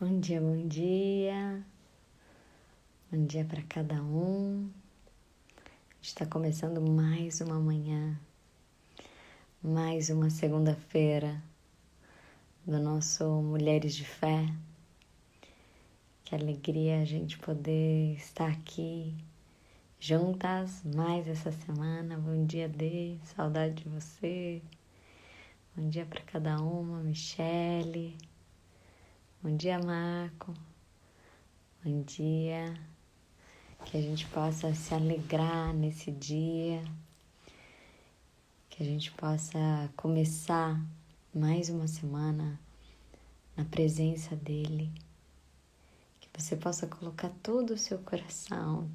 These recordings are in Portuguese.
Bom dia, bom dia. Bom dia para cada um. A gente está começando mais uma manhã, mais uma segunda-feira do nosso Mulheres de Fé. Que alegria a gente poder estar aqui juntas mais essa semana. Bom dia, Dê, saudade de você. Bom dia para cada uma, Michele. Bom dia, Marco. Bom dia. Que a gente possa se alegrar nesse dia, que a gente possa começar mais uma semana na presença dele, que você possa colocar todo o seu coração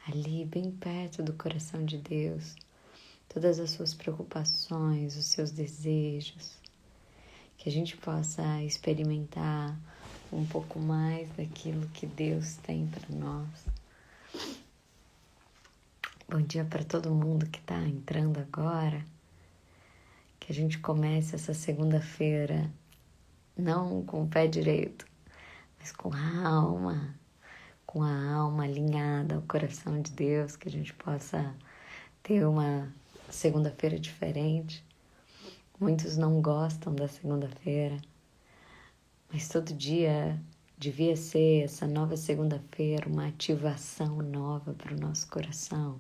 ali bem perto do coração de Deus, todas as suas preocupações, os seus desejos, que a gente possa experimentar um pouco mais daquilo que Deus tem para nós. Bom dia para todo mundo que está entrando agora. Que a gente comece essa segunda-feira não com o pé direito, mas com a alma alinhada ao coração de Deus, que a gente possa ter uma segunda-feira diferente. Muitos não gostam da segunda-feira, mas todo dia devia ser essa nova segunda-feira uma ativação nova para o nosso coração,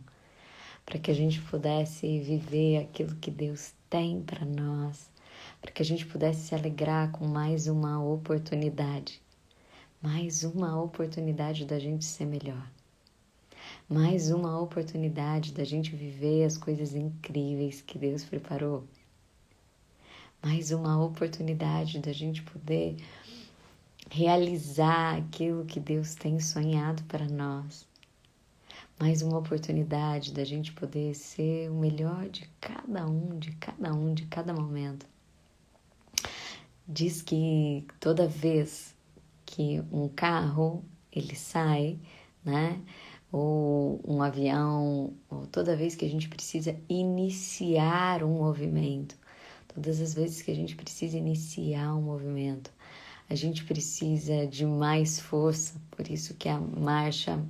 para que a gente pudesse viver aquilo que Deus tem para nós, para que a gente pudesse se alegrar com mais uma oportunidade da gente ser melhor, mais uma oportunidade da gente viver as coisas incríveis que Deus preparou, mais uma oportunidade da gente poder realizar aquilo que Deus tem sonhado para nós. Mais uma oportunidade da gente poder ser o melhor de cada momento. Diz que toda vez que um carro ele sai, né? Ou um avião, ou toda vez que a gente precisa iniciar um movimento, todas as vezes que a gente precisa iniciar um movimento, a gente precisa de mais força. Por isso que a marcha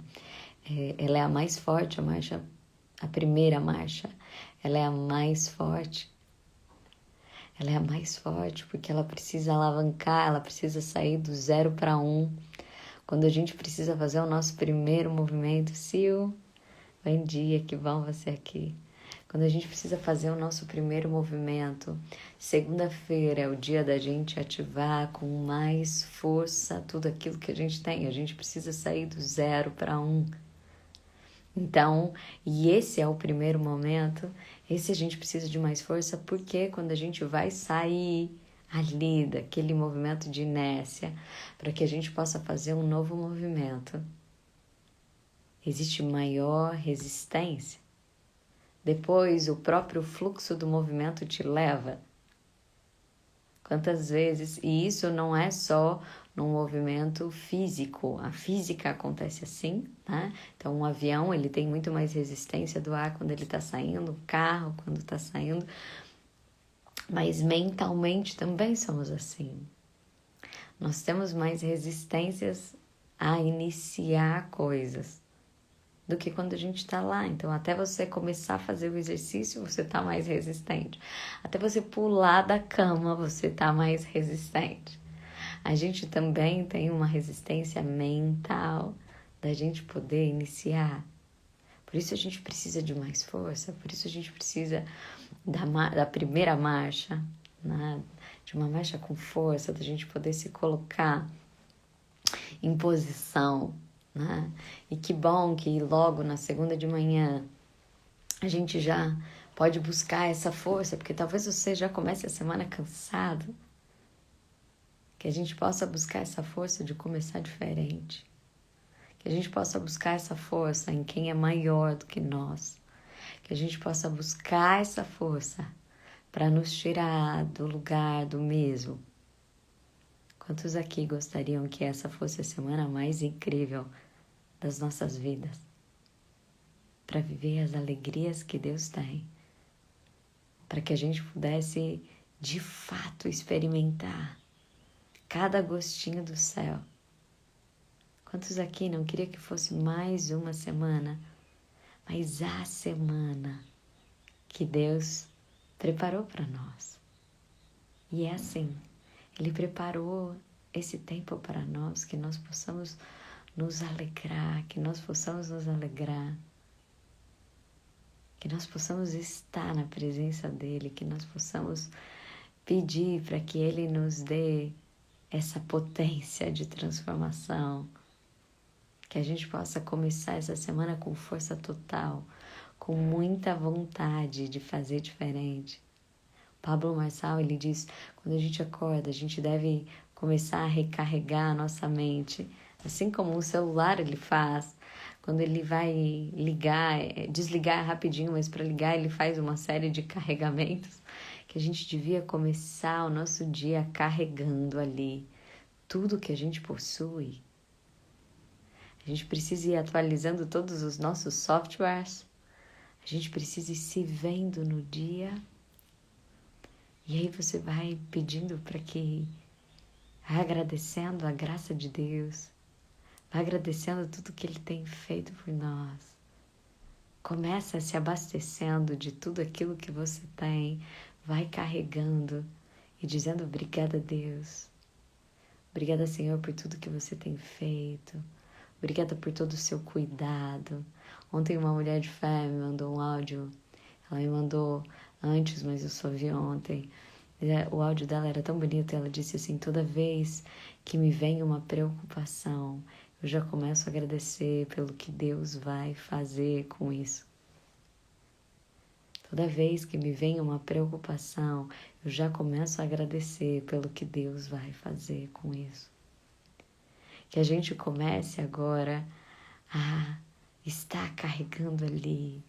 ela é a mais forte, a primeira marcha, ela é a mais forte. Ela é a mais forte porque ela precisa alavancar, ela precisa sair do 0 para 1. Quando a gente precisa fazer o nosso primeiro movimento, Sil, bom dia, que bom você aqui. Quando a gente precisa fazer o nosso primeiro movimento, segunda-feira é o dia da gente ativar com mais força tudo aquilo que a gente tem. A gente precisa sair do 0 para 1. Então, e esse é o primeiro momento, esse a gente precisa de mais força, porque quando a gente vai sair ali daquele movimento de inércia, para que a gente possa fazer um novo movimento, existe maior resistência. Depois, o próprio fluxo do movimento te leva. Quantas vezes, e isso não é só num movimento físico, a física acontece assim, né? Então um avião ele tem muito mais resistência do ar quando ele está saindo, um carro quando está saindo, mas mentalmente também somos assim. Nós temos mais resistências a iniciar coisas do que quando a gente está lá. Então, até você começar a fazer o exercício, você está mais resistente. Até você pular da cama, você está mais resistente. A gente também tem uma resistência mental da gente poder iniciar. Por isso a gente precisa de mais força, por isso a gente precisa da primeira marcha, né? De uma marcha com força, da gente poder se colocar em posição, né? E que bom que logo na segunda de manhã a gente já pode buscar essa força, porque talvez você já comece a semana cansado, que a gente possa buscar essa força de começar diferente, que a gente possa buscar essa força em quem é maior do que nós, que a gente possa buscar essa força para nos tirar do lugar do mesmo. Quantos aqui gostariam que essa fosse a semana mais incrível das nossas vidas? Para viver as alegrias que Deus tem. Para que a gente pudesse, de fato, experimentar cada gostinho do céu. Quantos aqui não queria que fosse mais uma semana, mas a semana que Deus preparou para nós? E é assim, Ele preparou esse tempo para nós, que nós possamos nos alegrar, que nós possamos nos alegrar, que nós possamos estar na presença dEle, que nós possamos pedir para que Ele nos dê essa potência de transformação, que a gente possa começar essa semana com força total, com muita vontade de fazer diferente. Pablo Marçal, ele diz, quando a gente acorda, a gente deve começar a recarregar a nossa mente, assim como o celular ele faz. Quando ele vai ligar, desligar rapidinho, mas para ligar ele faz uma série de carregamentos, que a gente devia começar o nosso dia carregando ali tudo que a gente possui. A gente precisa ir atualizando todos os nossos softwares, a gente precisa ir se vendo no dia. E aí você vai pedindo para que, agradecendo a graça de Deus, vai agradecendo tudo que Ele tem feito por nós. Começa se abastecendo de tudo aquilo que você tem, vai carregando e dizendo obrigada, Deus. Obrigada, Senhor, por tudo que você tem feito. Obrigada por todo o seu cuidado. Ontem uma mulher de fé me mandou um áudio. Ela me mandou antes, mas eu só vi ontem. O áudio dela era tão bonito. Ela disse assim, toda vez que me vem uma preocupação, eu já começo a agradecer pelo que Deus vai fazer com isso. Toda vez que me vem uma preocupação, eu já começo a agradecer pelo que Deus vai fazer com isso. Que a gente comece agora a estar carregando ali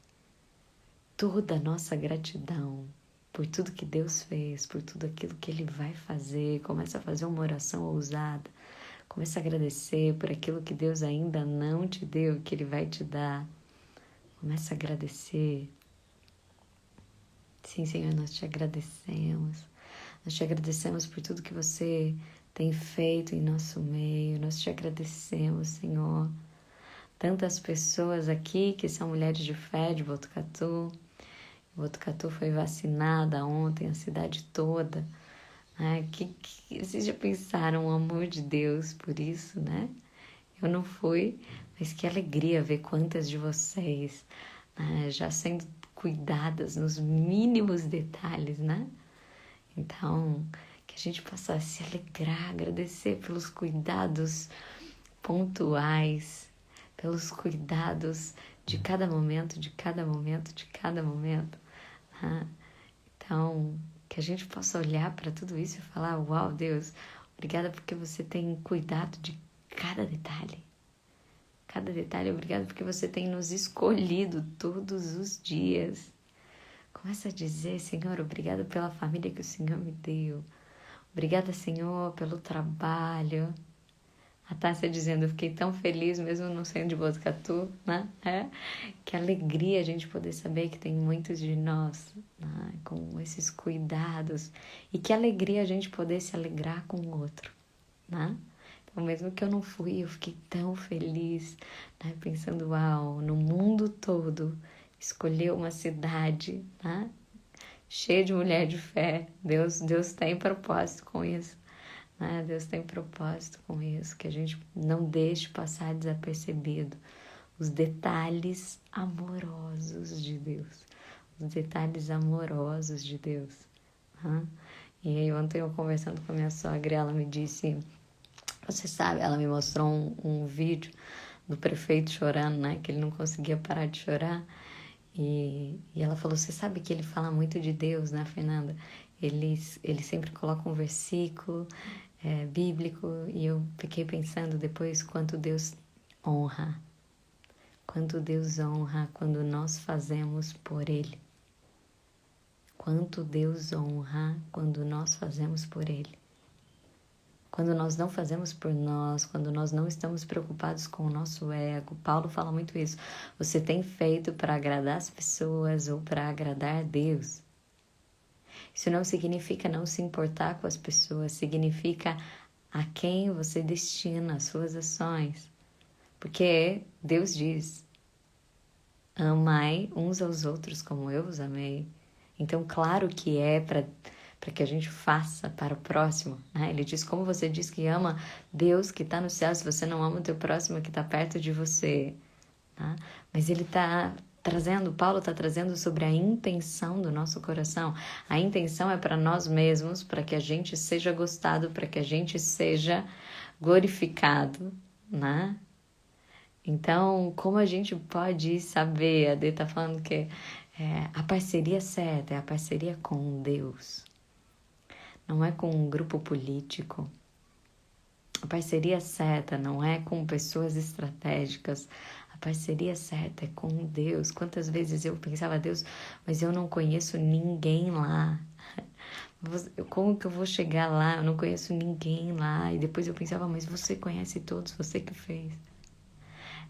toda a nossa gratidão por tudo que Deus fez, por tudo aquilo que Ele vai fazer. Começa a fazer uma oração ousada. Começa a agradecer por aquilo que Deus ainda não te deu, que Ele vai te dar. Começa a agradecer. Sim, Senhor, nós te agradecemos. Nós te agradecemos por tudo que você tem feito em nosso meio. Nós te agradecemos, Senhor. Tantas pessoas aqui que são mulheres de fé de Botucatu. Botucatu foi vacinada ontem, a cidade toda. Vocês já pensaram o amor de Deus por isso, né? Eu não fui, mas que alegria ver quantas de vocês, né, já sendo cuidadas nos mínimos detalhes, né? Então, que a gente possa se alegrar, agradecer pelos cuidados pontuais, pelos cuidados de cada momento, de cada momento, de cada momento. Né? Então, que a gente possa olhar para tudo isso e falar, uau, Deus, obrigada porque você tem cuidado de cada detalhe. Cada detalhe, obrigada porque você tem nos escolhido todos os dias. Começa a dizer, Senhor, obrigada pela família que o Senhor me deu. Obrigada, Senhor, pelo trabalho. A Tássia dizendo, eu fiquei tão feliz mesmo não sendo de Botucatu, né? Que alegria a gente poder saber que tem muitos de nós, né, com esses cuidados. E que alegria a gente poder se alegrar com o outro, né? Então, mesmo que eu não fui, eu fiquei tão feliz, né? Pensando, uau, no mundo todo, escolher uma cidade, né? Cheia de mulher de fé. Deus tem propósito com isso. Né? Deus tem propósito com isso, que a gente não deixe passar desapercebido os detalhes amorosos de Deus. Os detalhes amorosos de Deus. Né? E aí ontem eu conversando com a minha sogra, ela me disse, você sabe, ela me mostrou um vídeo do prefeito chorando, né? Que ele não conseguia parar de chorar. E ela falou, você sabe que ele fala muito de Deus, né, Fernanda? Ele sempre coloca um versículo bíblico, e eu fiquei pensando depois quanto Deus honra quando nós fazemos por Ele. Quanto Deus honra quando nós fazemos por Ele. Quando nós não fazemos por nós, quando nós não estamos preocupados com o nosso ego. Paulo fala muito isso. Você tem feito para agradar as pessoas ou para agradar a Deus? Isso não significa não se importar com as pessoas, significa a quem você destina as suas ações. Porque Deus diz, amai uns aos outros como eu os amei. Então, claro que é para que a gente faça para o próximo, né? Ele diz, como você diz que ama Deus que está no céu, se você não ama o teu próximo que está perto de você, tá? Mas ele está trazendo, Paulo está trazendo sobre a intenção do nosso coração. A intenção é para nós mesmos, para que a gente seja gostado, para que a gente seja glorificado, né? Então, como a gente pode saber? A Dê está falando que a parceria certa é a parceria com Deus. Não é com um grupo político. A parceria certa não é com pessoas estratégicas. A parceria certa é com Deus. Quantas vezes eu pensava, Deus, mas eu não conheço ninguém lá. Como que eu vou chegar lá? Eu não conheço ninguém lá. E depois eu pensava, mas você conhece todos, você que fez.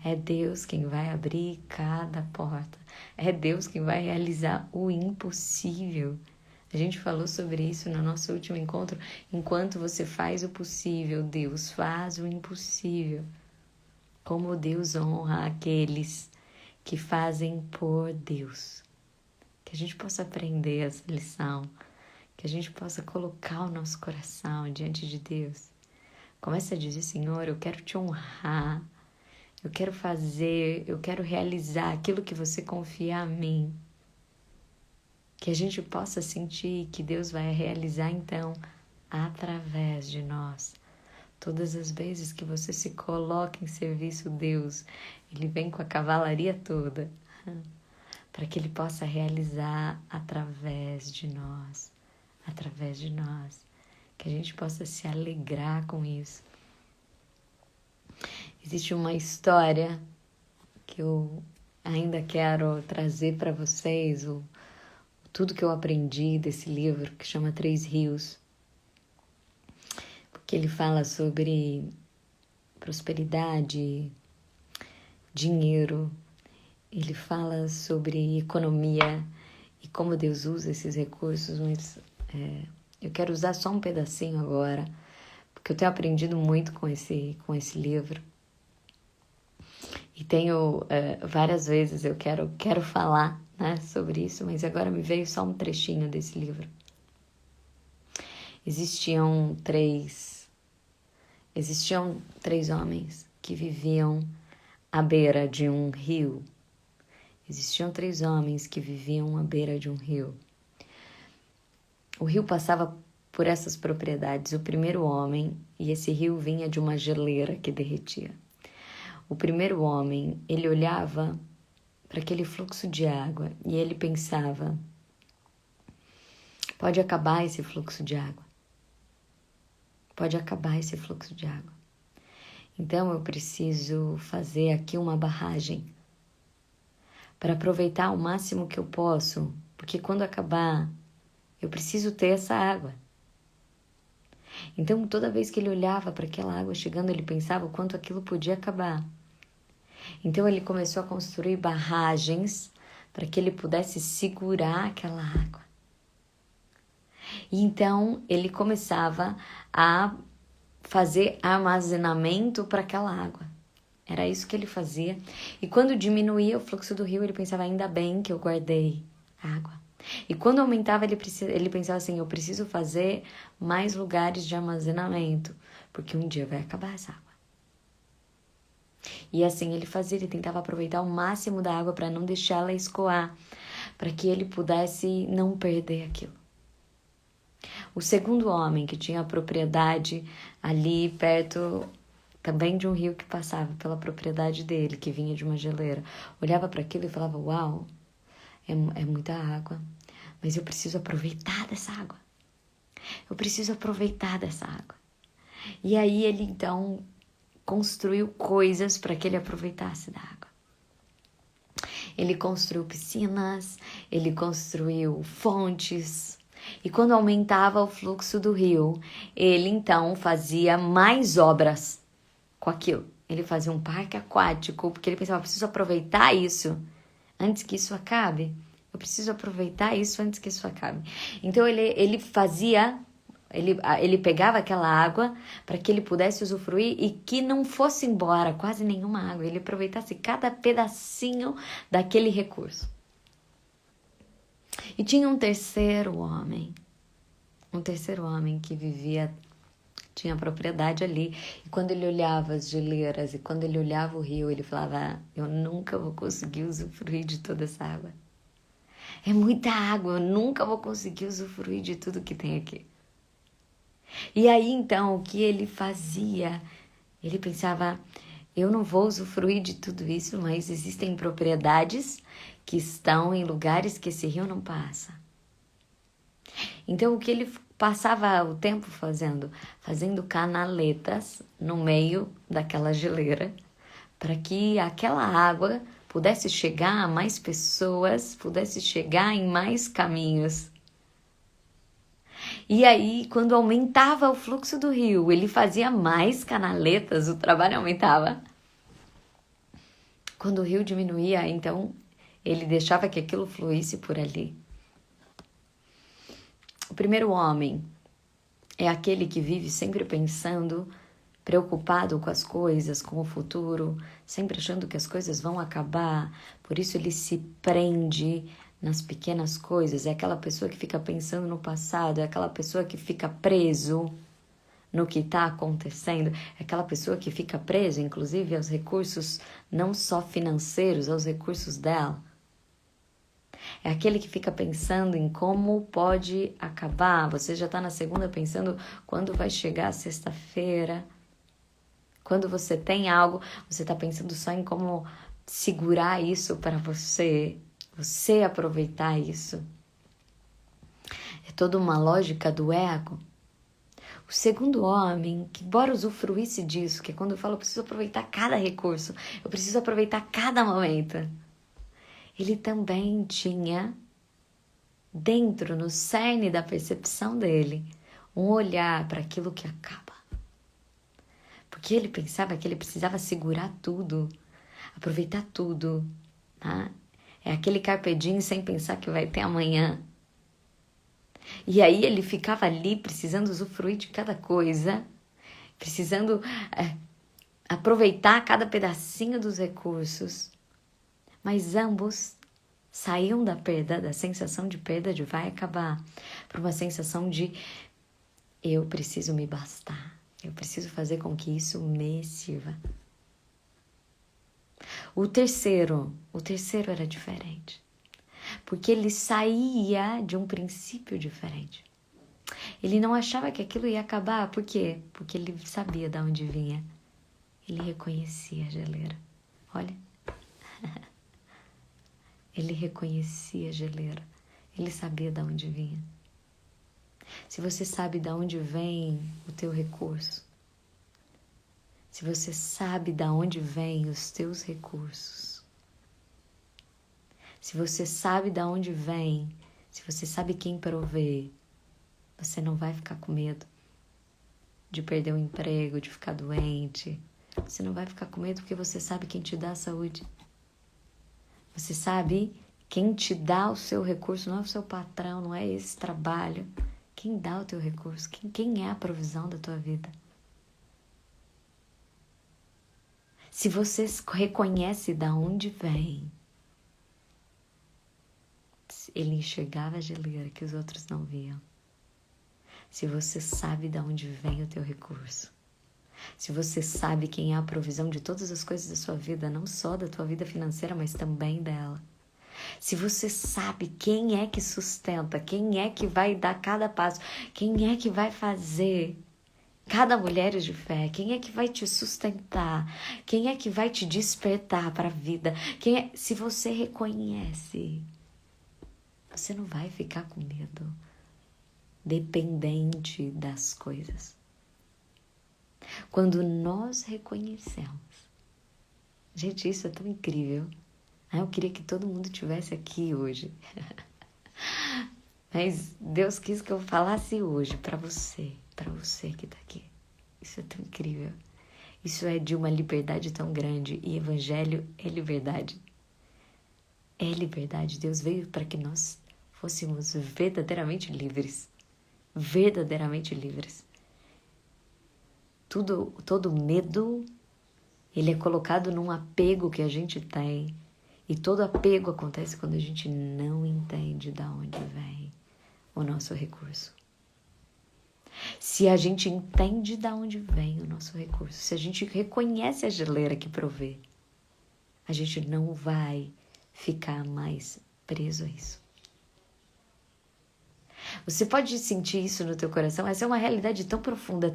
É Deus quem vai abrir cada porta. É Deus quem vai realizar o impossível. A gente falou sobre isso no nosso último encontro. Enquanto você faz o possível, Deus faz o impossível. Como Deus honra aqueles que fazem por Deus. Que a gente possa aprender essa lição. Que a gente possa colocar o nosso coração diante de Deus. Comece a dizer, Senhor, eu quero te honrar. Eu quero fazer, eu quero realizar aquilo que você confia a mim. Que a gente possa sentir que Deus vai realizar, então, através de nós. Todas as vezes que você se coloca em serviço, Deus, Ele vem com a cavalaria toda, para que Ele possa realizar através de nós. Através de nós. Que a gente possa se alegrar com isso. Existe uma história que eu ainda quero trazer para vocês, tudo que eu aprendi desse livro, que chama Três Rios, porque ele fala sobre prosperidade, dinheiro, ele fala sobre economia e como Deus usa esses recursos, mas eu quero usar só um pedacinho agora, porque eu tenho aprendido muito com esse livro. E tenho várias vezes eu quero falar, né, sobre isso, mas agora me veio só um trechinho desse livro. Existiam três homens que viviam à beira de um rio. Existiam três homens que viviam à beira de um rio. O rio passava por essas propriedades. O primeiro homem, e esse rio vinha de uma geleira que derretia. O primeiro homem, ele olhava para aquele fluxo de água e ele pensava, pode acabar esse fluxo de água. Pode acabar esse fluxo de água. Então eu preciso fazer aqui uma barragem para aproveitar o máximo que eu posso, porque quando acabar, eu preciso ter essa água. Então toda vez que ele olhava para aquela água chegando, ele pensava o quanto aquilo podia acabar. Então ele começou a construir barragens para que ele pudesse segurar aquela água. E então ele começava a fazer armazenamento para aquela água. Era isso que ele fazia. E quando diminuía o fluxo do rio, ele pensava, ainda bem que eu guardei água. E quando aumentava, ele pensava assim, eu preciso fazer mais lugares de armazenamento, porque um dia vai acabar essa água. E assim ele fazia, ele tentava aproveitar o máximo da água para não deixá-la escoar, para que ele pudesse não perder aquilo. O segundo homem, que tinha a propriedade ali perto também de um rio que passava pela propriedade dele, que vinha de uma geleira, olhava para aquilo e falava, uau, é muita água, mas eu preciso aproveitar dessa água. Eu preciso aproveitar dessa água. E aí ele então construiu coisas para que ele aproveitasse da água. Ele construiu piscinas, ele construiu fontes. E quando aumentava o fluxo do rio, ele então fazia mais obras com aquilo. Ele fazia um parque aquático, porque ele pensava, eu preciso aproveitar isso antes que isso acabe. Eu preciso aproveitar isso antes que isso acabe. Então ele fazia Ele pegava aquela água para que ele pudesse usufruir e que não fosse embora quase nenhuma água. Ele aproveitasse cada pedacinho daquele recurso. E tinha um terceiro homem que vivia, tinha propriedade ali. E quando ele olhava as geleiras e quando ele olhava o rio, ele falava: eu nunca vou conseguir usufruir de toda essa água. É muita água, eu nunca vou conseguir usufruir de tudo que tem aqui. E aí, então, o que ele fazia? Ele pensava: eu não vou usufruir de tudo isso, mas existem propriedades que estão em lugares que esse rio não passa. Então, o que ele passava o tempo fazendo? Fazendo canaletas no meio daquela geleira, para que aquela água pudesse chegar a mais pessoas, pudesse chegar em mais caminhos. E aí, quando aumentava o fluxo do rio, ele fazia mais canaletas, o trabalho aumentava. Quando o rio diminuía, então, ele deixava que aquilo fluísse por ali. O primeiro homem é aquele que vive sempre pensando, preocupado com as coisas, com o futuro, sempre achando que as coisas vão acabar. Por isso ele se prende nas pequenas coisas. É aquela pessoa que fica pensando no passado, é aquela pessoa que fica preso no que está acontecendo, é aquela pessoa que fica presa, inclusive, aos recursos não só financeiros, aos recursos dela. É aquele que fica pensando em como pode acabar. Você já está na segunda pensando quando vai chegar a sexta-feira. Quando você tem algo, você está pensando só em como segurar isso para você aproveitar isso. É toda uma lógica do ego. O segundo homem, que embora usufruísse disso, que é quando eu falo, eu preciso aproveitar cada recurso, eu preciso aproveitar cada momento. Ele também tinha, dentro, no cerne da percepção dele, um olhar para aquilo que acaba. Porque ele pensava que ele precisava segurar tudo, aproveitar tudo. Tá? É aquele carpe diem sem pensar que vai ter amanhã. E aí ele ficava ali precisando usufruir de cada coisa, precisando aproveitar cada pedacinho dos recursos. Mas ambos saíam da perda, da sensação de perda de vai acabar, para uma sensação de eu preciso me bastar, eu preciso fazer com que isso me sirva. O terceiro era diferente, porque ele saía de um princípio diferente. Ele não achava que aquilo ia acabar, por quê? Porque ele sabia de onde vinha. Ele reconhecia a geleira. Olha. Ele reconhecia a geleira. Ele sabia de onde vinha. Se você sabe de onde vem o teu recurso, se você sabe de onde vêm os teus recursos, se você sabe de onde vem, se você sabe quem provê, você não vai ficar com medo de perder o emprego, de ficar doente. Você não vai ficar com medo porque você sabe quem te dá a saúde. Você sabe quem te dá o seu recurso, não é o seu patrão, não é esse trabalho. Quem dá o teu recurso? Quem é a provisão da tua vida? Se você reconhece de onde vem, ele enxergava a geleira que os outros não viam. Se você sabe de onde vem o teu recurso, se você sabe quem é a provisão de todas as coisas da sua vida, não só da tua vida financeira, mas também dela. Se você sabe quem é que sustenta, quem é que vai dar cada passo, quem é que vai fazer cada mulher de fé, quem é que vai te sustentar, quem é que vai te despertar para a vida, se você reconhece, você não vai ficar com medo, dependente das coisas. Quando nós reconhecemos, gente, isso é tão incrível. Eu queria que todo mundo estivesse aqui hoje. Mas Deus quis que eu falasse hoje para você que está aqui. Isso é tão incrível. Isso é de uma liberdade tão grande. E Evangelho é liberdade. É liberdade. Deus veio para que nós fôssemos verdadeiramente livres. verdadeiramente livres. Todo medo, ele é colocado num apego que a gente tem. E todo apego acontece quando a gente não entende de onde vem o nosso recurso. Se a gente entende de onde vem o nosso recurso, se a gente reconhece a geleira que provê, a gente não vai ficar mais preso a isso. Você pode sentir isso no teu coração? Essa é uma realidade tão profunda,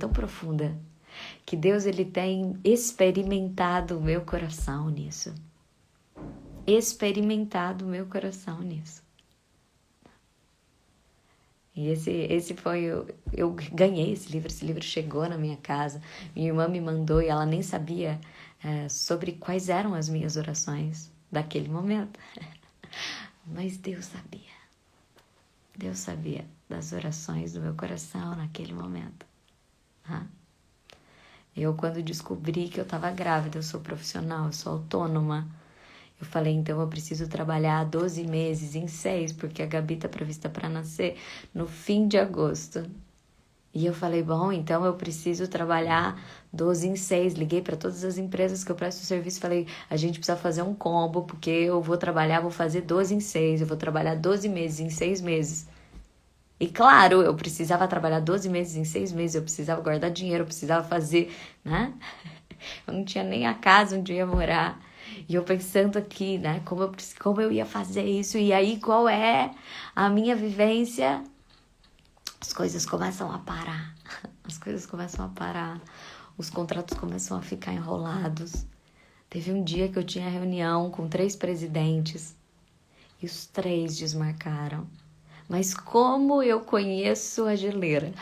que Deus ele tem experimentado o meu coração nisso. Experimentado o meu coração nisso. E esse foi, eu ganhei esse livro chegou na minha casa, minha irmã me mandou e ela nem sabia sobre quais eram as minhas orações daquele momento. Mas Deus sabia das orações do meu coração naquele momento. Eu, quando descobri que eu estava grávida, eu sou profissional, eu sou autônoma, eu falei, então eu preciso trabalhar 12 meses em 6, porque a Gabi está prevista para nascer no fim de agosto. E eu falei, bom, então eu preciso trabalhar 12 em 6. Liguei para todas as empresas que eu presto serviço, falei, a gente precisa fazer um combo, porque eu vou fazer 12 em 6, eu vou trabalhar 12 meses em 6 meses. E claro, eu precisava trabalhar 12 meses em 6 meses, eu precisava guardar dinheiro, eu precisava fazer, né? Eu não tinha nem a casa onde eu ia morar. E eu pensando aqui, né, como eu ia fazer isso, e aí qual é a minha vivência? As coisas começam a parar, os contratos começam a ficar enrolados. Teve um dia que eu tinha reunião com 3 presidentes, e os 3 desmarcaram. Mas como eu conheço a geleira?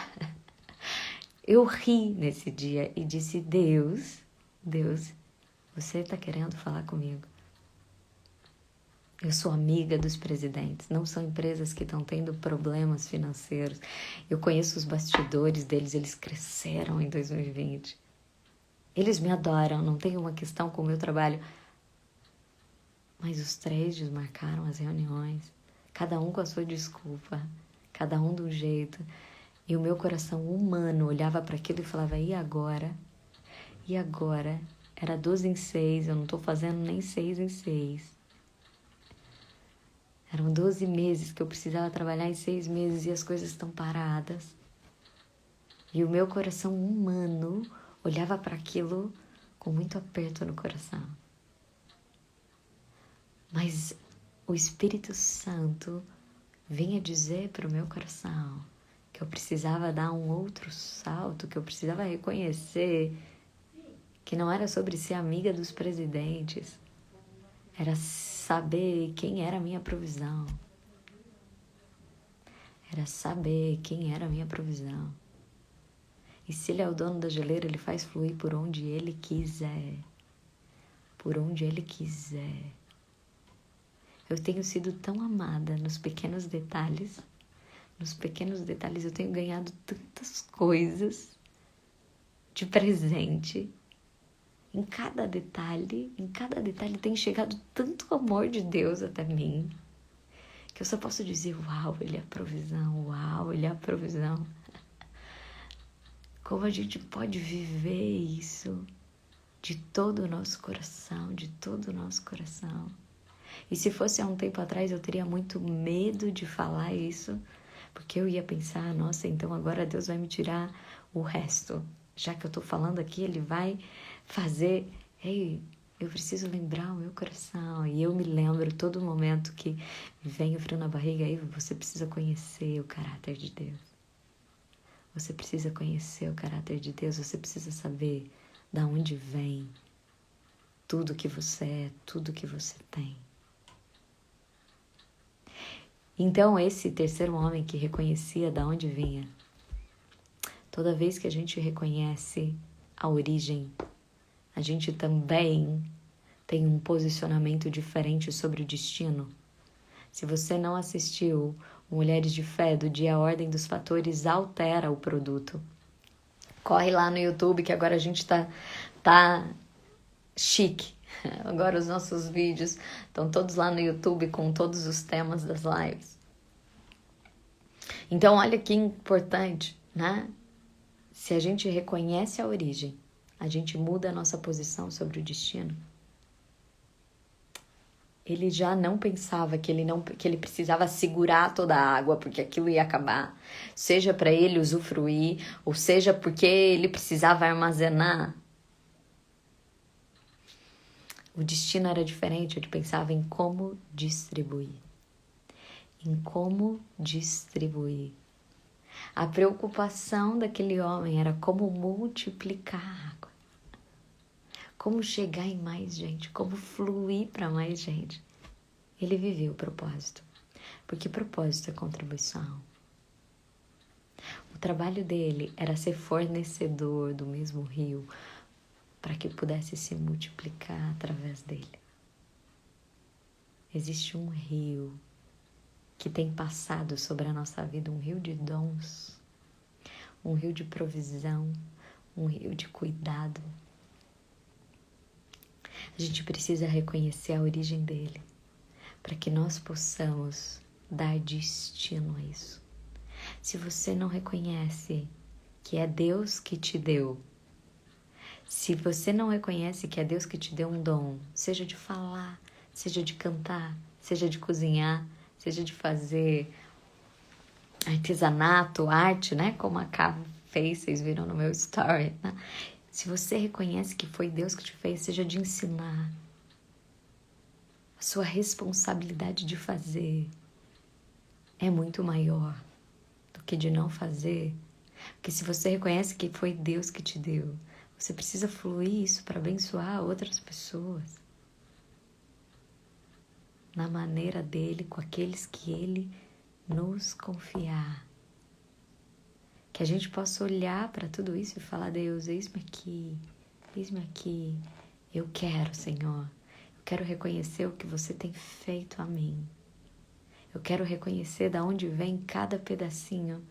Eu ri nesse dia e disse, Deus, você está querendo falar comigo? Eu sou amiga dos presidentes, não são empresas que estão tendo problemas financeiros. Eu conheço os bastidores deles, eles cresceram em 2020. Eles me adoram, não tem uma questão com o meu trabalho. Mas os 3 desmarcaram as reuniões, cada um com a sua desculpa, cada um de um jeito. E o meu coração humano olhava para aquilo e falava, e agora? E agora? Era 12 em 6, eu não estou fazendo nem 6 em 6. Eram 12 meses que eu precisava trabalhar em 6 meses e as coisas estão paradas. E o meu coração humano olhava para aquilo com muito aperto no coração. Mas o Espírito Santo vinha dizer para o meu coração que eu precisava dar um outro salto, que eu precisava reconhecer que não era sobre ser amiga dos presidentes, era saber quem era a minha provisão. Era saber quem era a minha provisão. E se ele é o dono da geleira, ele faz fluir por onde ele quiser. Por onde ele quiser. Eu tenho sido tão amada nos pequenos detalhes. Nos pequenos detalhes eu tenho ganhado tantas coisas de presente. Em cada detalhe tem chegado tanto amor de Deus até mim, que eu só posso dizer, uau, ele é a provisão, uau, ele é a provisão. Como a gente pode viver isso de todo o nosso coração, de todo o nosso coração. E se fosse há um tempo atrás, eu teria muito medo de falar isso, porque eu ia pensar, nossa, então agora Deus vai me tirar o resto. Já que eu tô falando aqui, ele vai fazer... Ei, eu preciso lembrar o meu coração. E eu me lembro todo momento que vem o frio na barriga, aí você precisa conhecer o caráter de Deus. Você precisa conhecer o caráter de Deus, você precisa saber da onde vem tudo que você é, tudo que você tem. Então, esse terceiro homem que reconhecia da onde vinha, toda vez que a gente reconhece a origem, a gente também tem um posicionamento diferente sobre o destino. Se você não assistiu Mulheres de Fé, do dia A Ordem dos Fatores altera o produto. Corre lá no YouTube que agora a gente tá chique. Agora os nossos vídeos estão todos lá no YouTube com todos os temas das lives. Então, olha que importante, né? Se a gente reconhece a origem, a gente muda a nossa posição sobre o destino. Ele já não pensava que ele precisava segurar toda a água porque aquilo ia acabar, seja para ele usufruir, ou seja porque ele precisava armazenar. O destino era diferente, ele pensava em como distribuir. Em como distribuir. A preocupação daquele homem era como multiplicar a água. Como chegar em mais gente, como fluir para mais gente. Ele viveu o propósito, porque propósito é contribuição. O trabalho dele era ser fornecedor do mesmo rio para que pudesse se multiplicar através dele. Existe um rio que tem passado sobre a nossa vida, um rio de dons, um rio de provisão, um rio de cuidado. A gente precisa reconhecer a origem dele, para que nós possamos dar destino a isso. Se você não reconhece que é Deus que te deu, se você não reconhece que é Deus que te deu um dom, seja de falar, seja de cantar, seja de cozinhar, seja de fazer artesanato, arte, né? Como a Cá fez, vocês viram no meu story, né? Se você reconhece que foi Deus que te fez, seja de ensinar, a sua responsabilidade de fazer é muito maior do que de não fazer. Porque se você reconhece que foi Deus que te deu, você precisa fluir isso para abençoar outras pessoas. Na maneira dele, com aqueles que ele nos confiar. Que a gente possa olhar para tudo isso e falar: Deus, eis-me aqui, eu quero, Senhor, eu quero reconhecer o que você tem feito a mim, eu quero reconhecer de onde vem cada pedacinho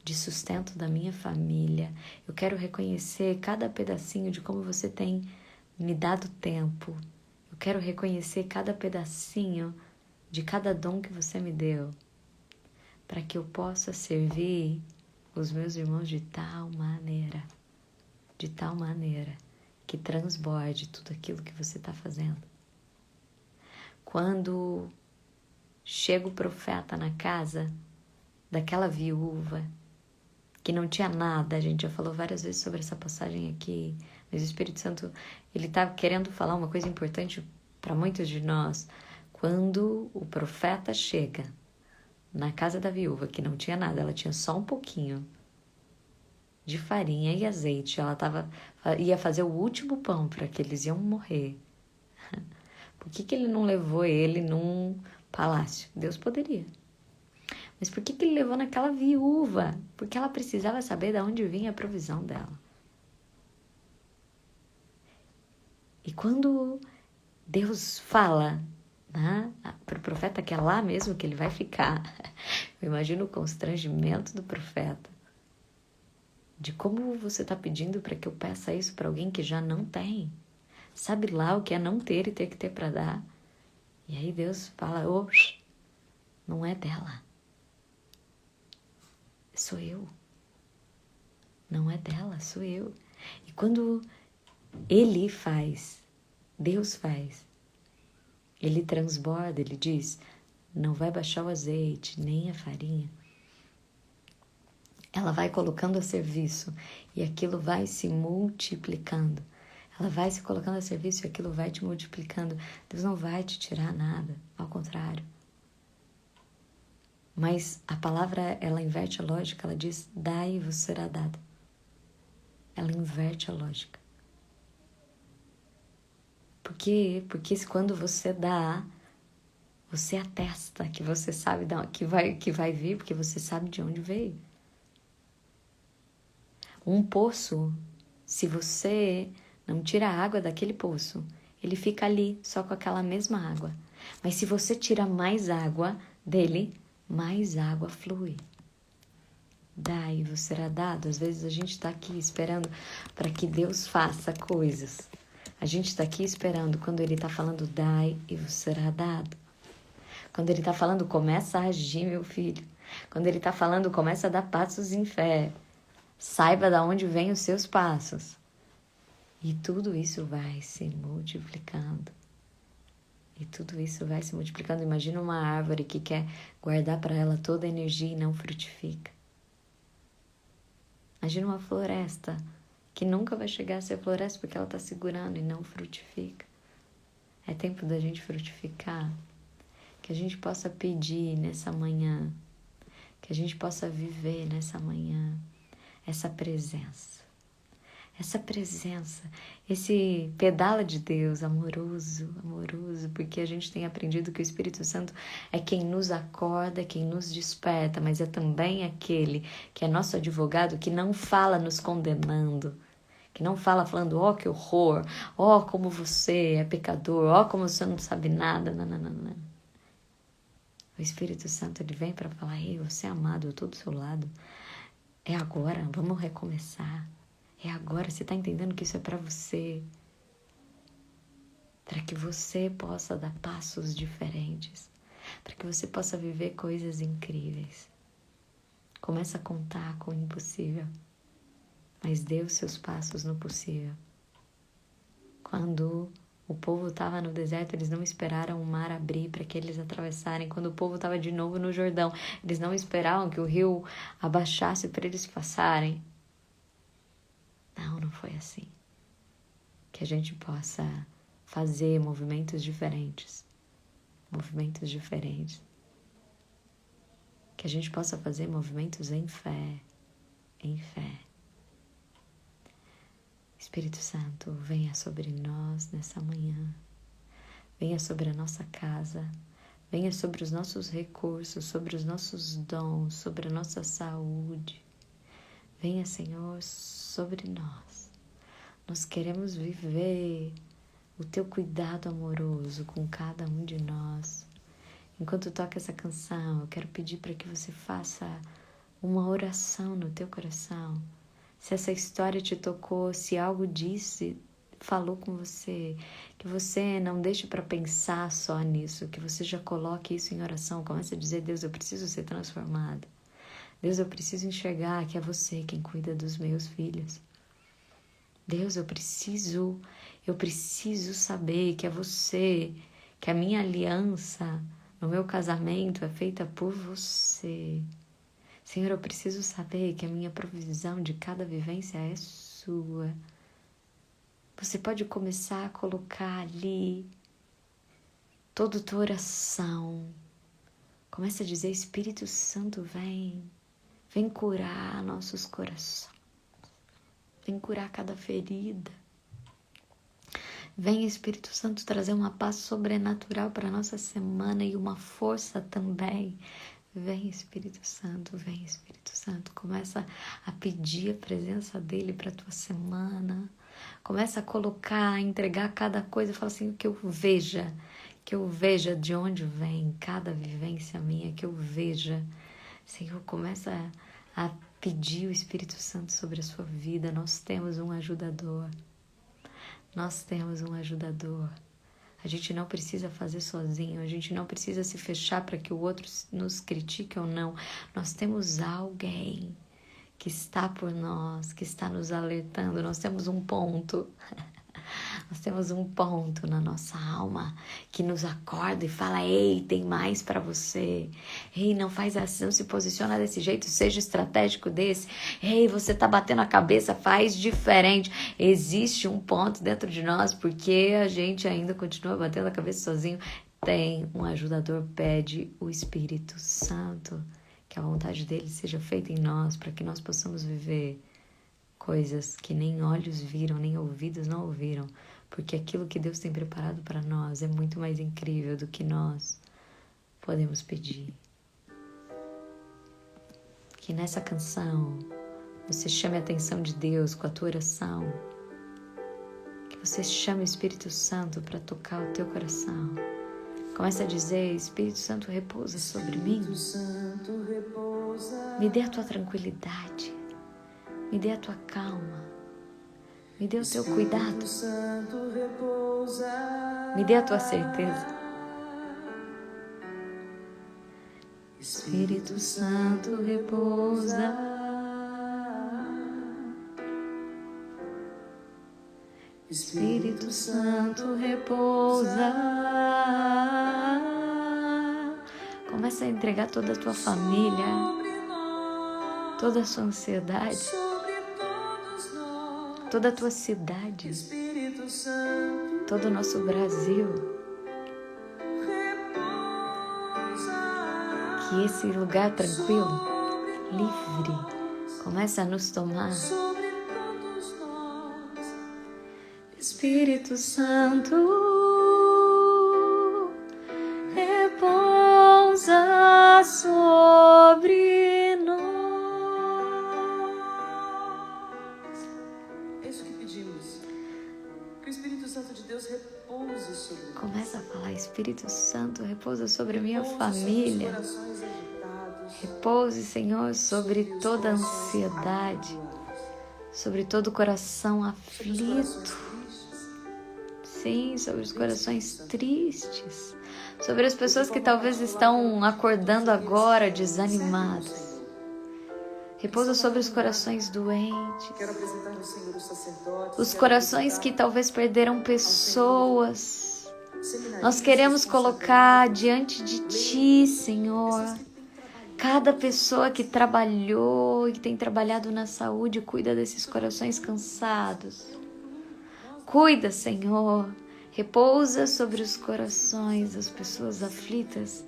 de sustento da minha família, eu quero reconhecer cada pedacinho de como você tem me dado tempo, eu quero reconhecer cada pedacinho de cada dom que você me deu, para que eu possa servir os meus irmãos de tal maneira que transborde tudo aquilo que você está fazendo. Quando chega o profeta na casa daquela viúva que não tinha nada, a gente já falou várias vezes sobre essa passagem aqui, mas o Espírito Santo, ele está querendo falar uma coisa importante para muitos de nós. Quando o profeta chega na casa da viúva, que não tinha nada, ela tinha só um pouquinho de farinha e azeite, ela ia fazer o último pão para que eles iam morrer. Por que ele não levou ele num palácio? Deus poderia. Mas por que ele levou naquela viúva? Porque ela precisava saber de onde vinha a provisão dela. E quando Deus fala, né, para o profeta que é lá mesmo que ele vai ficar, eu imagino o constrangimento do profeta. De como você está pedindo para que eu peça isso para alguém que já não tem. Sabe lá o que é não ter e ter que ter para dar. E aí Deus fala: não é dela. Sou eu. Não é dela, sou eu. E quando ele faz, Deus faz, ele transborda, ele diz: não vai baixar o azeite, nem a farinha. Ela vai colocando a serviço e aquilo vai se multiplicando. Ela vai se colocando a serviço e aquilo vai te multiplicando. Deus não vai te tirar nada, ao contrário. Mas a palavra, ela inverte a lógica, ela diz: dai e vos será dado. Ela inverte a lógica. Por quê? Porque quando você dá, você atesta que você sabe que vai vir, porque você sabe de onde veio. Um poço, se você não tira a água daquele poço, ele fica ali, só com aquela mesma água. Mas se você tira mais água dele, mais água flui. Dai e vos será dado. Às vezes a gente está aqui esperando para que Deus faça coisas. A gente está aqui esperando quando Ele está falando dai e vos será dado. Quando Ele está falando começa a agir, meu filho. Quando ele está falando, começa a dar passos em fé. Saiba de onde vêm os seus passos. E tudo isso vai se multiplicando. E tudo isso vai se multiplicando. Imagina uma árvore que quer guardar para ela toda a energia e não frutifica. Imagina uma floresta que nunca vai chegar a ser floresta porque ela está segurando e não frutifica. É tempo da gente frutificar. Que a gente possa pedir nessa manhã. Que a gente possa viver nessa manhã essa presença. Essa presença, esse pedala de Deus amoroso, amoroso, porque a gente tem aprendido que o Espírito Santo é quem nos acorda, é quem nos desperta, mas é também aquele que é nosso advogado, que não fala nos condenando, que não fala falando, ó, que horror, ó, como você é pecador, ó, como você não sabe nada, não, não, não, não. O Espírito Santo, ele vem para falar, ei, você é amado, eu estou do seu lado, é agora, vamos recomeçar. É agora, você está entendendo que isso é para você. Para que você possa dar passos diferentes. Para que você possa viver coisas incríveis. Começa a contar com o impossível. Mas dê os seus passos no possível. Quando o povo estava no deserto, eles não esperaram o mar abrir para que eles atravessarem. Quando o povo estava de novo no Jordão, eles não esperavam que o rio abaixasse para eles passarem. Não foi assim. Que a gente possa fazer movimentos diferentes. Movimentos diferentes. Que a gente possa fazer movimentos em fé. Em fé. Espírito Santo, venha sobre nós nessa manhã. Venha sobre a nossa casa. Venha sobre os nossos recursos, sobre os nossos dons, sobre a nossa saúde. Venha, Senhor, sobre nós. Nós queremos viver o teu cuidado amoroso com cada um de nós. Enquanto toca essa canção, eu quero pedir para que você faça uma oração no teu coração. Se essa história te tocou, se algo disse, falou com você, que você não deixe para pensar só nisso, que você já coloque isso em oração. Comece a dizer, Deus, eu preciso ser transformado. Deus, eu preciso enxergar que é você quem cuida dos meus filhos. Deus, eu preciso saber que é você, que a minha aliança no meu casamento é feita por você. Senhor, eu preciso saber que a minha provisão de cada vivência é sua. Você pode começar a colocar ali toda a tua oração. Começa a dizer, Espírito Santo, vem curar nossos corações. Vem curar cada ferida. Vem, Espírito Santo, trazer uma paz sobrenatural para a nossa semana e uma força também. Vem, Espírito Santo, vem, Espírito Santo. Começa a pedir a presença dele para a tua semana. Começa a colocar, a entregar cada coisa. Fala assim, que eu veja de onde vem cada vivência minha, que eu veja. Senhor, começa a pedir o Espírito Santo sobre a sua vida. Nós temos um ajudador. Nós temos um ajudador. A gente não precisa fazer sozinho. A gente não precisa se fechar para que o outro nos critique ou não. Nós temos alguém que está por nós, que está nos alertando. Nós temos um ponto. Nós temos um ponto na nossa alma que nos acorda e fala, ei, tem mais para você. Ei, não faz assim, não se posiciona desse jeito, seja estratégico desse. Ei, você tá batendo a cabeça, faz diferente. Existe um ponto dentro de nós, porque a gente ainda continua batendo a cabeça sozinho. Tem um ajudador, pede o Espírito Santo, que a vontade dele seja feita em nós, para que nós possamos viver coisas que nem olhos viram, nem ouvidos não ouviram, porque aquilo que Deus tem preparado para nós é muito mais incrível do que nós podemos pedir. Que nessa canção você chame a atenção de Deus com a tua oração, que você chame o Espírito Santo para tocar o teu coração. Começa a dizer, Espírito Santo, repousa sobre mim. Me dê a tua tranquilidade. Me dê a tua calma. Me dê o teu cuidado. Me dê a tua certeza. Espírito Santo repousa. Espírito Santo repousa. Começa a entregar toda a tua família, toda a sua ansiedade, toda a tua cidade, todo o nosso Brasil. Que esse lugar tranquilo, livre, comece a nos tomar. Espírito Santo, repousa sobre nós. É isso que pedimos. Que o Espírito Santo de Deus repouse sobre nós. Começa a falar, Espírito Santo, repousa sobre a minha família. Repouse, Senhor, sobre toda a ansiedade, sobre todo o coração aflito. Sim, sobre os corações tristes, sobre as pessoas que talvez estão acordando agora desanimadas. Repousa sobre os corações doentes, os corações que talvez perderam pessoas. Nós queremos colocar diante de Ti, Senhor, cada pessoa que trabalhou e que tem trabalhado na saúde. Cuida desses corações cansados. Cuida, Senhor, repousa sobre os corações das pessoas aflitas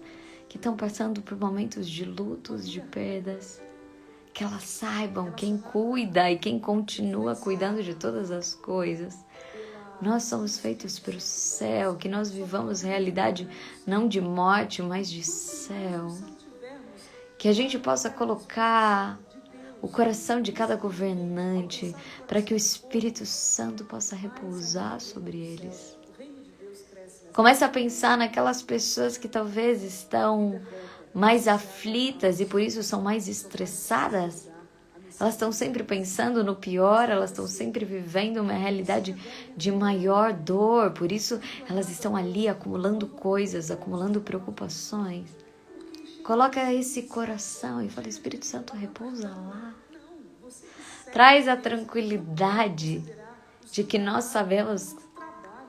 que estão passando por momentos de lutos, de perdas. Que elas saibam quem cuida e quem continua cuidando de todas as coisas. Nós somos feitos para o céu, que nós vivamos realidade não de morte, mas de céu. Que a gente possa colocar o coração de cada governante, para que o Espírito Santo possa repousar sobre eles. Comece a pensar naquelas pessoas que talvez estão mais aflitas e por isso são mais estressadas. Elas estão sempre pensando no pior, elas estão sempre vivendo uma realidade de maior dor, por isso elas estão ali acumulando coisas, acumulando preocupações. Coloca esse coração e fala, Espírito Santo, repousa lá. Traz a tranquilidade de que nós sabemos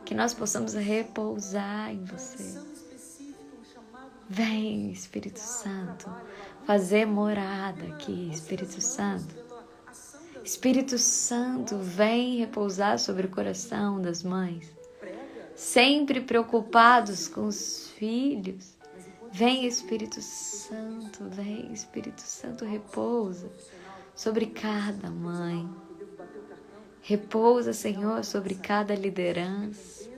que nós possamos repousar em você. Vem, Espírito Santo, fazer morada aqui, Espírito Santo. Espírito Santo, vem repousar sobre o coração das mães, sempre preocupados com os filhos. Vem, Espírito Santo, repousa sobre cada mãe. Repousa, Senhor, sobre cada liderança.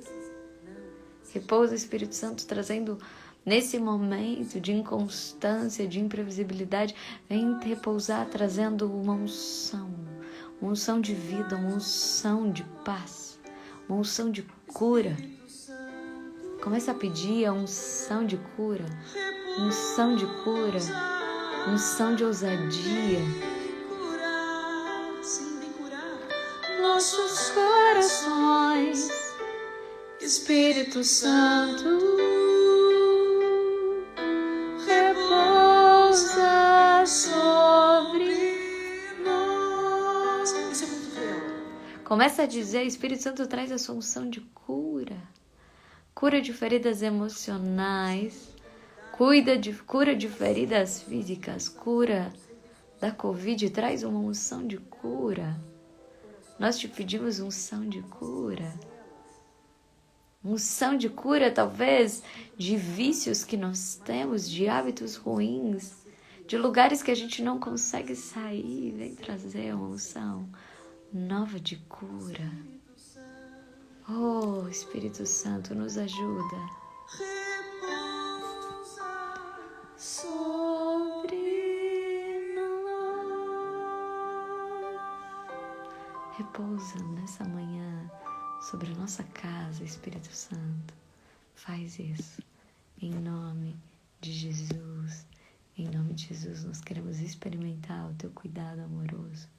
Repousa, Espírito Santo, trazendo nesse momento de inconstância, de imprevisibilidade, vem repousar, trazendo uma unção de vida, uma unção de paz, uma unção de cura. Começa a pedir a unção de cura, unção de cura, unção de ousadia. Nossos corações, Espírito Santo, repousa sobre nós. Isso é muito real. Começa a dizer, Espírito Santo traz a sua unção de cura. Cura de feridas emocionais, cura de feridas físicas, cura da Covid, traz uma unção de cura. Nós te pedimos unção de cura. Unção de cura, talvez, de vícios que nós temos, de hábitos ruins, de lugares que a gente não consegue sair. Vem trazer uma unção nova de cura. Oh, Espírito Santo, nos ajuda. Sobre nós. Repousa nessa manhã sobre a nossa casa, Espírito Santo. Faz isso. Em nome de Jesus. Em nome de Jesus, nós queremos experimentar o teu cuidado amoroso.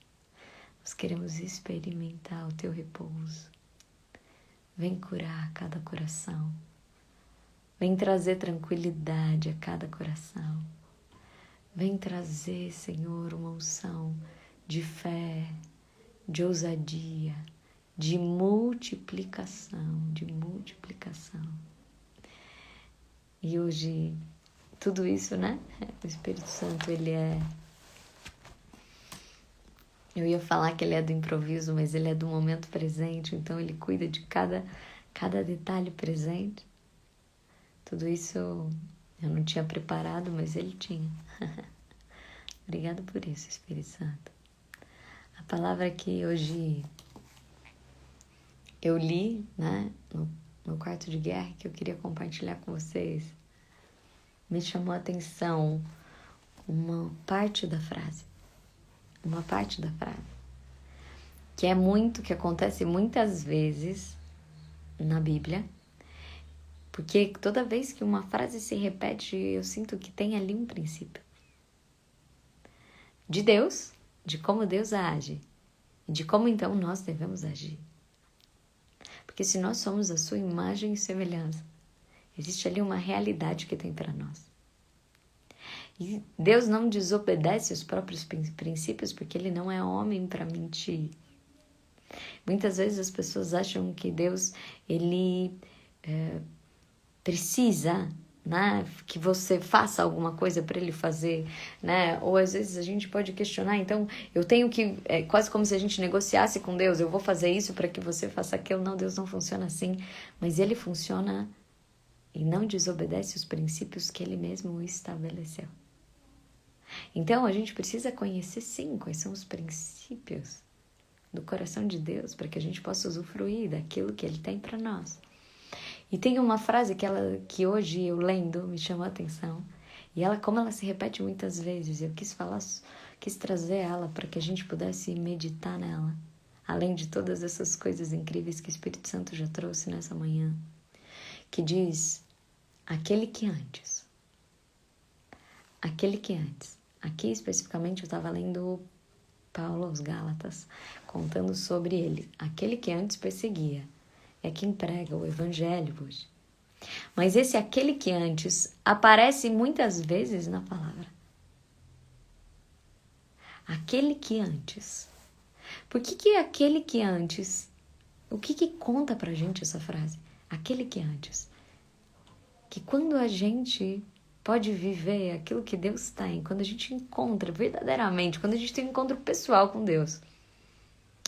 Nós queremos experimentar o teu repouso. Vem curar cada coração. Vem trazer tranquilidade a cada coração. Vem trazer, Senhor, uma unção de fé, de ousadia, de multiplicação, E hoje, tudo isso, né? O Espírito Santo, ele é... Eu ia falar que ele é do improviso, mas ele é do momento presente, então ele cuida de cada detalhe presente. Tudo isso eu não tinha preparado, mas ele tinha. Obrigada por isso, Espírito Santo. A palavra que hoje eu li, né, no quarto de guerra, que eu queria compartilhar com vocês, me chamou a atenção uma parte da frase, que acontece muitas vezes na Bíblia, porque toda vez que uma frase se repete, eu sinto que tem ali um princípio de Deus, de como Deus age e de como então nós devemos agir. Porque se nós somos a sua imagem e semelhança, existe ali uma realidade que tem para nós. E Deus não desobedece os próprios princípios porque Ele não é homem para mentir. Muitas vezes as pessoas acham que Deus, Ele precisa, né, que você faça alguma coisa para Ele fazer, né? Ou às vezes a gente pode questionar, então eu tenho que, quase como se a gente negociasse com Deus, eu vou fazer isso para que você faça aquilo. Não, Deus não funciona assim, mas Ele funciona e não desobedece os princípios que Ele mesmo estabeleceu. Então a gente precisa conhecer sim quais são os princípios do coração de Deus para que a gente possa usufruir daquilo que Ele tem para nós. E tem uma frase que hoje eu lendo me chamou a atenção. E como ela se repete muitas vezes, eu quis trazer ela para que a gente pudesse meditar nela. Além de todas essas coisas incríveis que o Espírito Santo já trouxe nessa manhã. Que diz, aquele que antes. Aqui especificamente eu estava lendo Paulo aos Gálatas, contando sobre ele. Aquele que antes perseguia. É quem prega o evangelho hoje. Mas aquele que antes aparece muitas vezes na palavra. Aquele que antes. Por que aquele que antes? O que conta pra gente essa frase? Aquele que antes. Que quando a gente pode viver aquilo que Deus tem, quando a gente encontra verdadeiramente, quando a gente tem um encontro pessoal com Deus.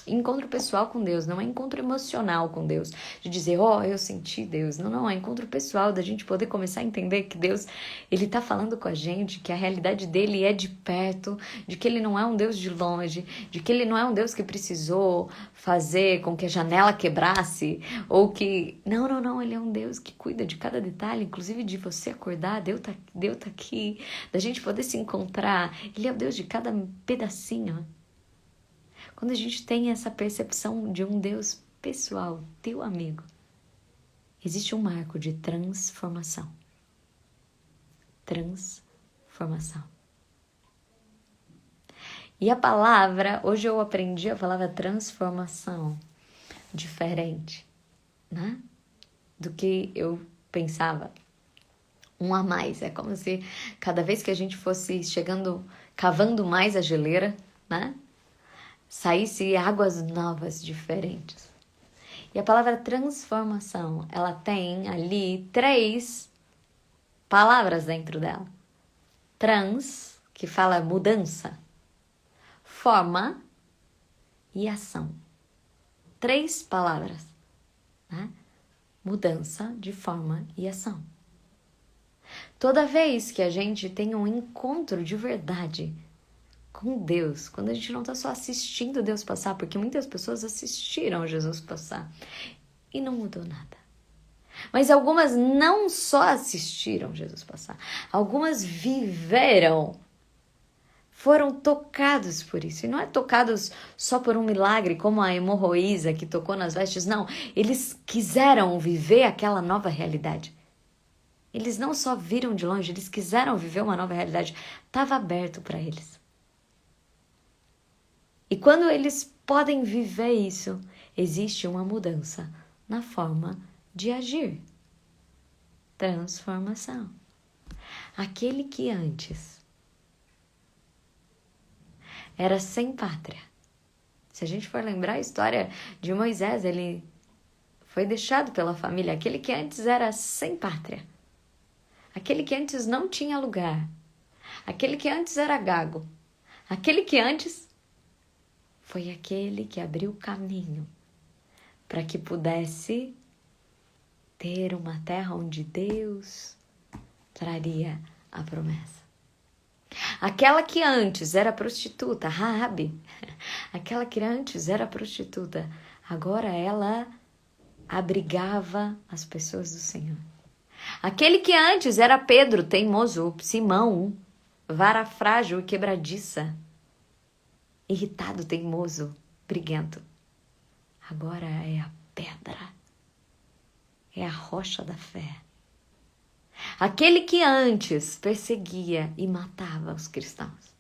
Encontro pessoal com Deus, não é encontro emocional com Deus, de dizer, eu senti Deus. Não, é encontro pessoal, da gente poder começar a entender que Deus, Ele tá falando com a gente, que a realidade dele é de perto, de que Ele não é um Deus de longe, de que Ele não é um Deus que precisou fazer com que a janela quebrasse, ou que... Não, Ele é um Deus que cuida de cada detalhe, inclusive de você acordar, Deus tá aqui, da gente poder se encontrar. Ele é o Deus de cada pedacinho. Quando a gente tem essa percepção de um Deus pessoal, teu amigo, existe um marco de transformação. Transformação. E a palavra, hoje eu aprendi a palavra transformação diferente, né? Do que eu pensava. Um a mais. É como se cada vez que a gente fosse cavando mais a geleira, né? Saísse águas novas, diferentes. E a palavra transformação, ela tem ali 3 palavras dentro dela. Trans, que fala mudança, forma e ação. 3 palavras, né? Mudança de forma e ação. Toda vez que a gente tem um encontro de verdade com Deus, quando a gente não está só assistindo Deus passar, porque muitas pessoas assistiram Jesus passar e não mudou nada. Mas algumas não só assistiram Jesus passar, algumas viveram, foram tocados por isso. E não é tocados só por um milagre, como a hemorroísa que tocou nas vestes, não. Eles quiseram viver aquela nova realidade. Eles não só viram de longe, eles quiseram viver uma nova realidade. Estava aberto para eles. E quando eles podem viver isso, existe uma mudança na forma de agir. Transformação. Aquele que antes era sem pátria. Se a gente for lembrar a história de Moisés, ele foi deixado pela família, aquele que antes era sem pátria, aquele que antes não tinha lugar, aquele que antes era gago, aquele que antes foi aquele que abriu o caminho para que pudesse ter uma terra onde Deus traria a promessa. Aquela que antes era prostituta, Raabe, aquela que antes era prostituta, agora ela abrigava as pessoas do Senhor. Aquele que antes era Pedro, teimoso, Simão, vara frágil e quebradiça, irritado, teimoso, briguento, agora é a pedra, é a rocha da fé. Aquele que antes perseguia e matava os cristãos,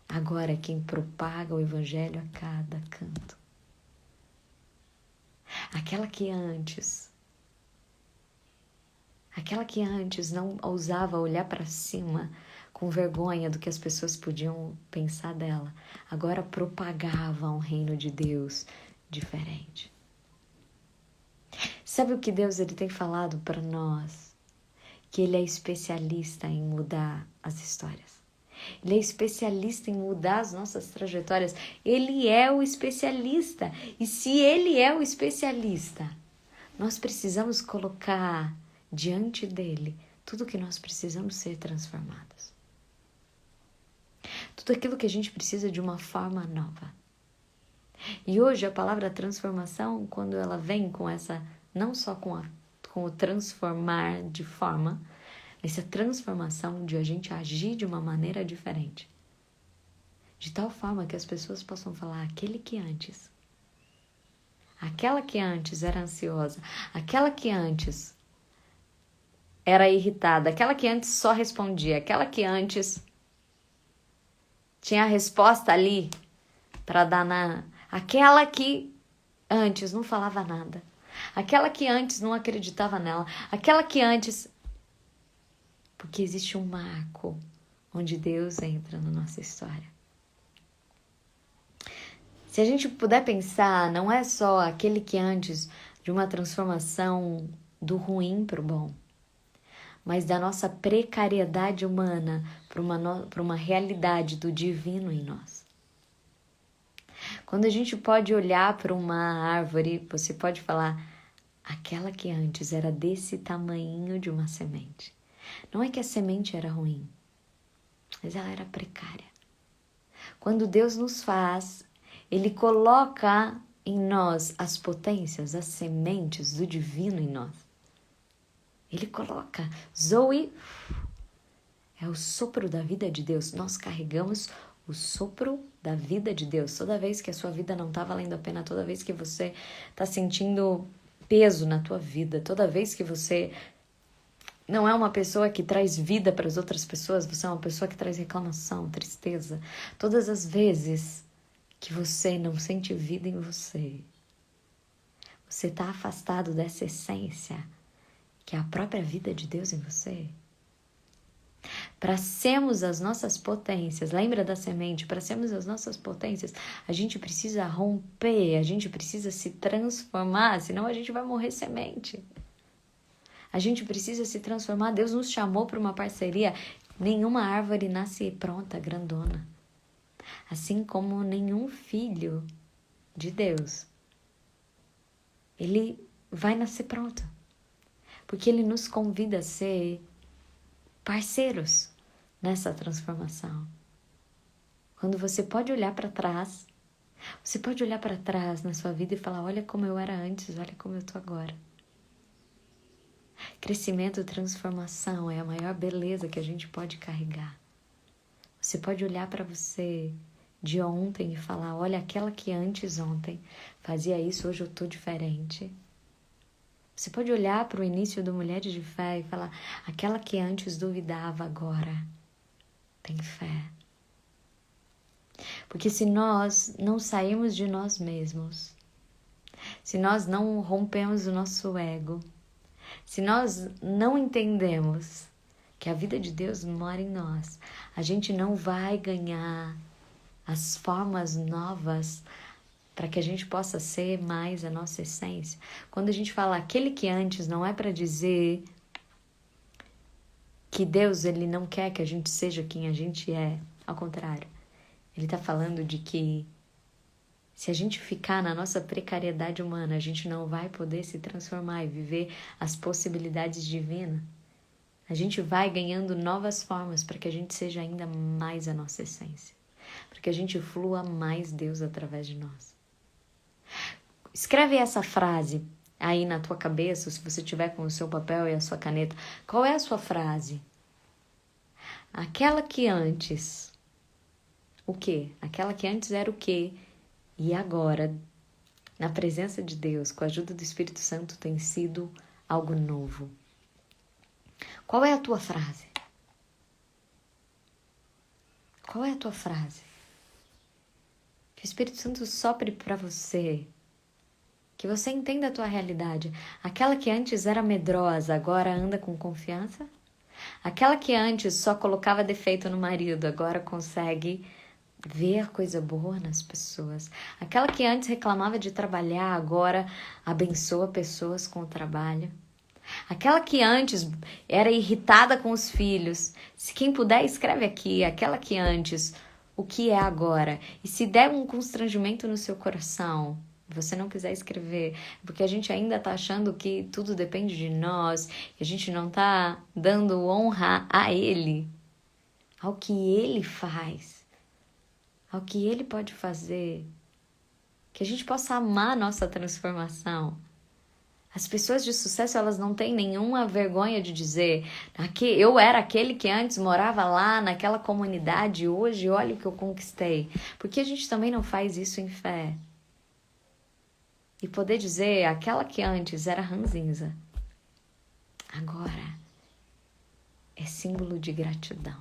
agora é quem propaga o evangelho a cada canto. Aquela que antes não ousava olhar para cima com vergonha do que as pessoas podiam pensar dela, agora propagava um reino de Deus diferente. Sabe o que Deus ele tem falado para nós? Que Ele é especialista em mudar as histórias. Ele é especialista em mudar as nossas trajetórias. Ele é o especialista. E se Ele é o especialista, nós precisamos colocar diante dele tudo o que nós precisamos ser transformados. Tudo aquilo que a gente precisa de uma forma nova. E hoje a palavra transformação, quando ela vem com essa, não só com o transformar de forma, essa transformação de a gente agir de uma maneira diferente. De tal forma que as pessoas possam falar, aquela que antes era ansiosa, aquela que antes era irritada, aquela que antes só respondia, aquela que antes tinha a resposta ali para dar aquela que antes não falava nada, aquela que antes não acreditava nela, aquela que antes... Porque existe um marco onde Deus entra na nossa história. Se a gente puder pensar, não é só aquele que antes de uma transformação do ruim para o bom, mas da nossa precariedade humana para uma realidade do divino em nós. Quando a gente pode olhar para uma árvore, você pode falar, aquela que antes era desse tamanhinho de uma semente. Não é que a semente era ruim, mas ela era precária. Quando Deus nos faz, Ele coloca em nós as potências, as sementes do divino em nós. Ele coloca. Zoe é o sopro da vida de Deus. Nós carregamos o sopro da vida de Deus. Toda vez que a sua vida não está valendo a pena, toda vez que você está sentindo peso na tua vida, toda vez que você não é uma pessoa que traz vida para as outras pessoas, você é uma pessoa que traz reclamação, tristeza. Todas as vezes que você não sente vida em você, você está afastado dessa essência, que é a própria vida de Deus em você. Para sermos as nossas potências, lembra da semente? Para sermos as nossas potências, a gente precisa romper, a gente precisa se transformar, senão a gente vai morrer semente. A gente precisa se transformar. Deus nos chamou para uma parceria. Nenhuma árvore nasce pronta, grandona. Assim como nenhum filho de Deus, ele vai nascer pronto. Porque ele nos convida a ser parceiros nessa transformação. Quando você pode olhar para trás, você pode olhar para trás na sua vida e falar, olha como eu era antes, olha como eu estou agora. Crescimento e transformação é a maior beleza que a gente pode carregar. Você pode olhar para você de ontem e falar, olha, aquela que antes ontem fazia isso, hoje eu estou diferente. Você pode olhar para o início do Mulheres de Fé e falar, aquela que antes duvidava agora tem fé. Porque se nós não sairmos de nós mesmos, se nós não rompemos o nosso ego, se nós não entendemos que a vida de Deus mora em nós, a gente não vai ganhar as formas novas para que a gente possa ser mais a nossa essência. Quando a gente fala aquele que antes, não é para dizer que Deus ele não quer que a gente seja quem a gente é. Ao contrário, ele está falando de que se a gente ficar na nossa precariedade humana, a gente não vai poder se transformar e viver as possibilidades divinas. A gente vai ganhando novas formas para que a gente seja ainda mais a nossa essência. Para que a gente flua mais Deus através de nós. Escreve essa frase aí na tua cabeça, se você tiver com o seu papel e a sua caneta. Qual é a sua frase? Aquela que antes... O quê? Aquela que antes era o quê? E agora, na presença de Deus, com a ajuda do Espírito Santo, tem sido algo novo. Qual é a tua frase? Qual é a tua frase? Que o Espírito Santo sopre para você. Que você entenda a tua realidade. Aquela que antes era medrosa, agora anda com confiança? Aquela que antes só colocava defeito no marido, agora consegue ver coisa boa nas pessoas. Aquela que antes reclamava de trabalhar, agora abençoa pessoas com o trabalho. Aquela que antes era irritada com os filhos. Se quem puder, escreve aqui. Aquela que antes, o que é agora? E se der um constrangimento no seu coração, você não quiser escrever, porque a gente ainda tá achando que tudo depende de nós, e a gente não tá dando honra a Ele, ao que Ele faz, ao que Ele pode fazer, que a gente possa amar a nossa transformação. As pessoas de sucesso, elas não têm nenhuma vergonha de dizer que eu era aquele que antes morava lá naquela comunidade, hoje olha o que eu conquistei. Porque a gente também não faz isso em fé. E poder dizer, aquela que antes era ranzinza, agora é símbolo de gratidão.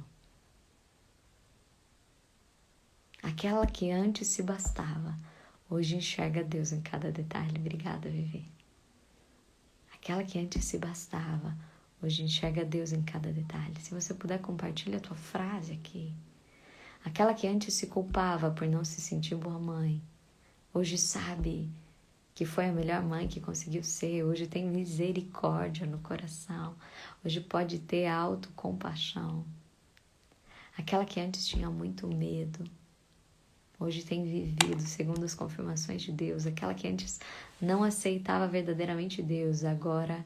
Aquela que antes se bastava, hoje enxerga Deus em cada detalhe. Obrigada, Vivi. Aquela que antes se bastava, hoje enxerga Deus em cada detalhe. Se você puder, compartilha a tua frase aqui. Aquela que antes se culpava por não se sentir boa mãe, hoje sabe que foi a melhor mãe que conseguiu ser. Hoje tem misericórdia no coração. Hoje pode ter autocompaixão. Aquela que antes tinha muito medo, hoje tem vivido segundo as confirmações de Deus. Aquela que antes não aceitava verdadeiramente Deus, agora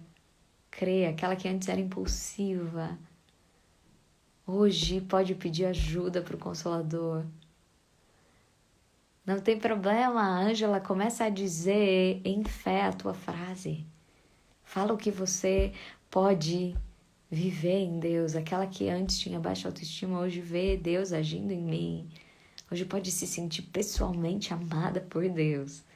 crê. Aquela que antes era impulsiva, hoje pode pedir ajuda para o Consolador. Não tem problema, Ângela, começa a dizer em fé a tua frase. Fala o que você pode viver em Deus. Aquela que antes tinha baixa autoestima, hoje vê Deus agindo em mim. Hoje pode se sentir pessoalmente amada por Deus.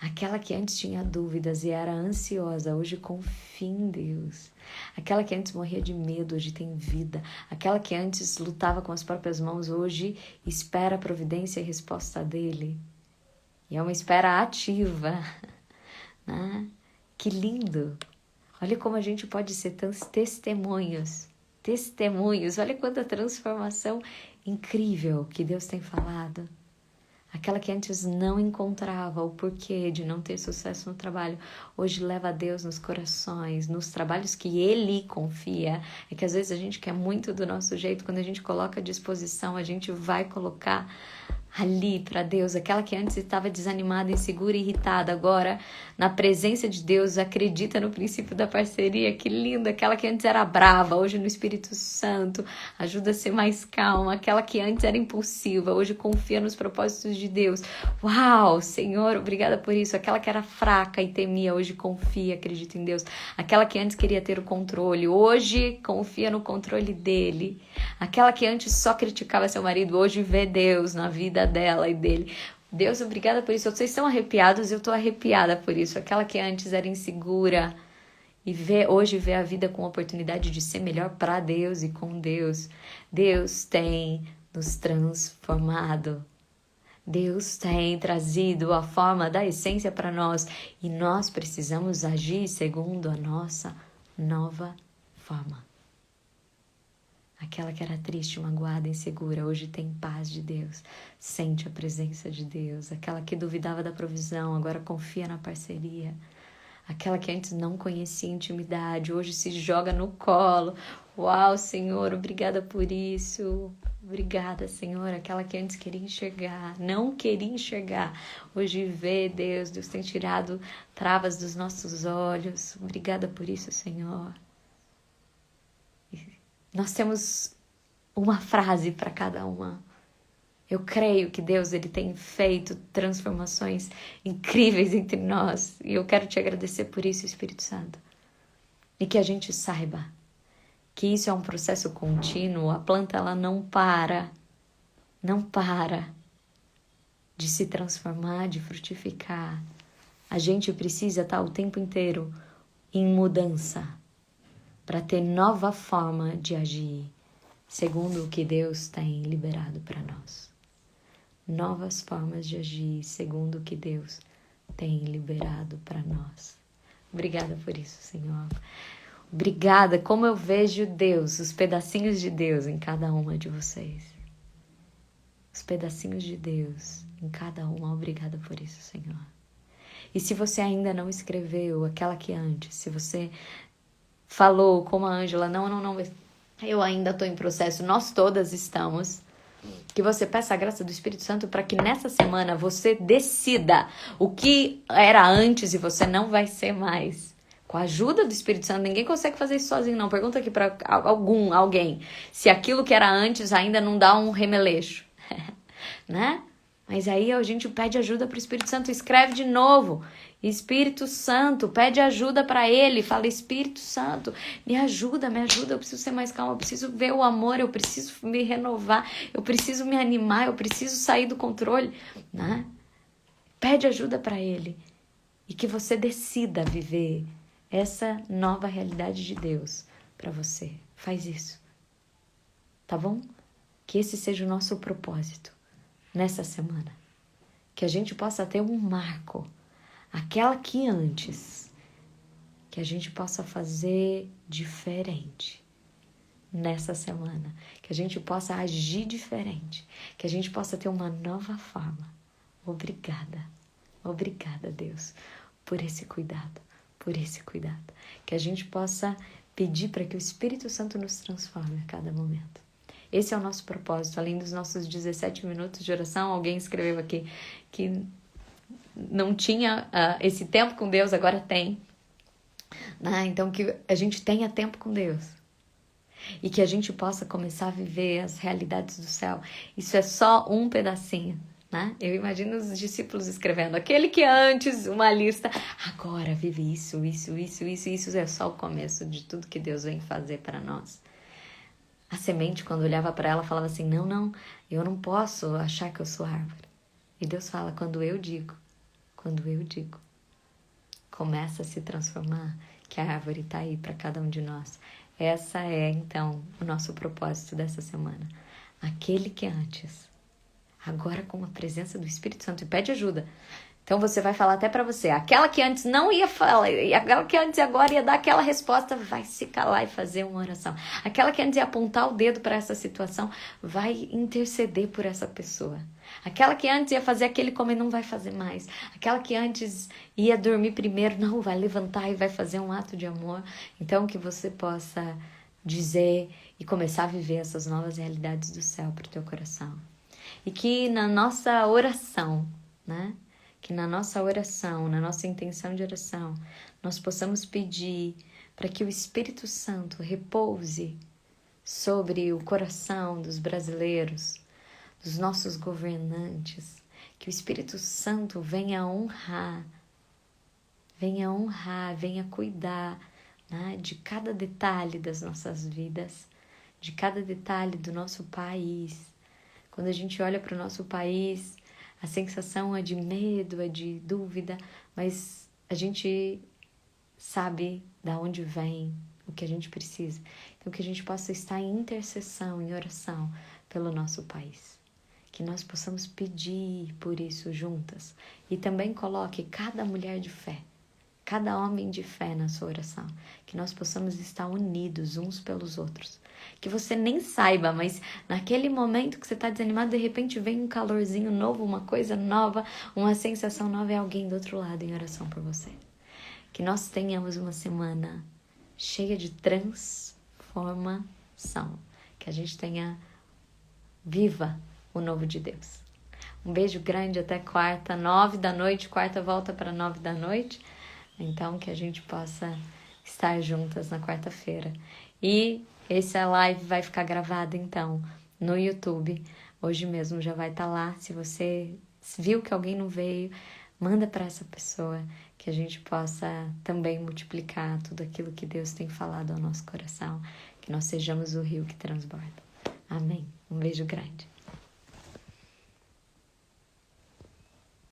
Aquela que antes tinha dúvidas e era ansiosa, hoje confia em Deus. Aquela que antes morria de medo, hoje tem vida. Aquela que antes lutava com as próprias mãos, hoje espera a providência e a resposta dele. E é uma espera ativa, né? Que lindo! Olha como a gente pode ser tantos testemunhos. Olha quanta transformação incrível que Deus tem falado. Aquela que antes não encontrava o porquê de não ter sucesso no trabalho, hoje leva a Deus nos corações, nos trabalhos que Ele confia. É que às vezes a gente quer muito do nosso jeito, quando a gente coloca à disposição, a gente vai colocar ali para Deus. Aquela que antes estava desanimada, insegura, irritada, agora na presença de Deus acredita no princípio da parceria. Que lindo! Aquela que antes era brava, hoje no Espírito Santo ajuda a ser mais calma. Aquela que antes era impulsiva, hoje confia nos propósitos de Deus. Uau, Senhor, obrigada por isso. Aquela que era fraca e temia, hoje confia, acredita em Deus. Aquela que antes queria ter o controle, hoje confia no controle dele. Aquela que antes só criticava seu marido, hoje vê Deus na vida dela e dele. Deus, obrigada por isso. Vocês estão arrepiados, eu estou arrepiada por isso. Aquela que antes era insegura e hoje vê a vida com a oportunidade de ser melhor para Deus e com Deus. Deus tem nos transformado. Deus tem trazido a forma da essência para nós e nós precisamos agir segundo a nossa nova forma. Aquela que era triste, magoada, insegura, hoje tem paz de Deus, sente a presença de Deus. Aquela que duvidava da provisão, agora confia na parceria. Aquela que antes não conhecia intimidade, hoje se joga no colo. Uau, Senhor, obrigada por isso. Obrigada, Senhor. Aquela que antes queria enxergar, não queria enxergar, hoje vê, Deus. Deus tem tirado travas dos nossos olhos. Obrigada por isso, Senhor. Nós temos uma frase para cada uma. Eu creio que Deus ele tem feito transformações incríveis entre nós. E eu quero te agradecer por isso, Espírito Santo. E que a gente saiba que isso é um processo contínuo. A planta ela não para de se transformar, de frutificar. A gente precisa estar o tempo inteiro em mudança para ter nova forma de agir, segundo o que Deus tem liberado para nós. Novas formas de agir, segundo o que Deus tem liberado para nós. Obrigada por isso, Senhor. Obrigada, como eu vejo Deus, os pedacinhos de Deus em cada uma de vocês. Os pedacinhos de Deus em cada uma. Obrigada por isso, Senhor. E se você ainda não escreveu aquela que antes, se você falou como a Ângela, não, eu ainda estou em processo, nós todas estamos, que você peça a graça do Espírito Santo para que nessa semana você decida o que era antes e você não vai ser mais. Com a ajuda do Espírito Santo, ninguém consegue fazer isso sozinho, não. Pergunta aqui para alguém, se aquilo que era antes ainda não dá um remeleixo, né? Mas aí a gente pede ajuda para o Espírito Santo, escreve de novo. Espírito Santo, pede ajuda para ele, fala, Espírito Santo, me ajuda, eu preciso ser mais calma, eu preciso ver o amor, eu preciso me renovar, eu preciso me animar, eu preciso sair do controle, né? Pede ajuda para ele e que você decida viver essa nova realidade de Deus para você. Faz isso, tá bom? Que esse seja o nosso propósito nessa semana, que a gente possa ter um marco, aquela que antes, que a gente possa fazer diferente nessa semana, que a gente possa agir diferente, que a gente possa ter uma nova forma. Obrigada, Deus, por esse cuidado, que a gente possa pedir para que o Espírito Santo nos transforme a cada momento. Esse é o nosso propósito, além dos nossos 17 minutos de oração. Alguém escreveu aqui que não tinha esse tempo com Deus, agora tem. Então, que a gente tenha tempo com Deus e que a gente possa começar a viver as realidades do céu. Isso é só um pedacinho, né? Eu imagino os discípulos escrevendo, aquele que antes, uma lista, agora vive isso é só o começo de tudo que Deus vem fazer para nós. A semente, quando olhava para ela, falava assim, não, eu não posso achar que eu sou árvore. E Deus fala, quando eu digo, começa a se transformar, que a árvore está aí para cada um de nós. Essa é, então, o nosso propósito dessa semana. Aquele que antes, agora com a presença do Espírito Santo, e pede ajuda. Então você vai falar até para você, aquela que antes não ia falar, e aquela que antes agora ia dar aquela resposta, vai se calar e fazer uma oração. Aquela que antes ia apontar o dedo para essa situação, vai interceder por essa pessoa. Aquela que antes ia fazer aquele comer, não vai fazer mais. Aquela que antes ia dormir primeiro, não, vai levantar e vai fazer um ato de amor. Então que você possa dizer e começar a viver essas novas realidades do céu para o teu coração. E que na nossa oração, né? Que na nossa oração, na nossa intenção de oração, nós possamos pedir para que o Espírito Santo repouse sobre o coração dos brasileiros, dos nossos governantes, que o Espírito Santo venha honrar, venha cuidar, né, de cada detalhe das nossas vidas, de cada detalhe do nosso país. Quando a gente olha para o nosso país, a sensação é de medo, é de dúvida, mas a gente sabe de onde vem o que a gente precisa. Então, que a gente possa estar em intercessão, em oração pelo nosso país. Que nós possamos pedir por isso juntas. E também coloque cada mulher de fé, cada homem de fé na sua oração. Que nós possamos estar unidos uns pelos outros. Que você nem saiba, mas naquele momento que você está desanimado, de repente vem um calorzinho novo, uma coisa nova, uma sensação nova e alguém do outro lado em oração por você. Que nós tenhamos uma semana cheia de transformação. Que a gente tenha viva o novo de Deus. Um beijo grande, até quarta, 9h, quarta volta para 9h. Então, que a gente possa estar juntas na quarta-feira. E essa live vai ficar gravada, então, no YouTube. Hoje mesmo já vai estar lá. Se você viu que alguém não veio, manda para essa pessoa, que a gente possa também multiplicar tudo aquilo que Deus tem falado ao nosso coração. Que nós sejamos o rio que transborda. Amém. Um beijo grande.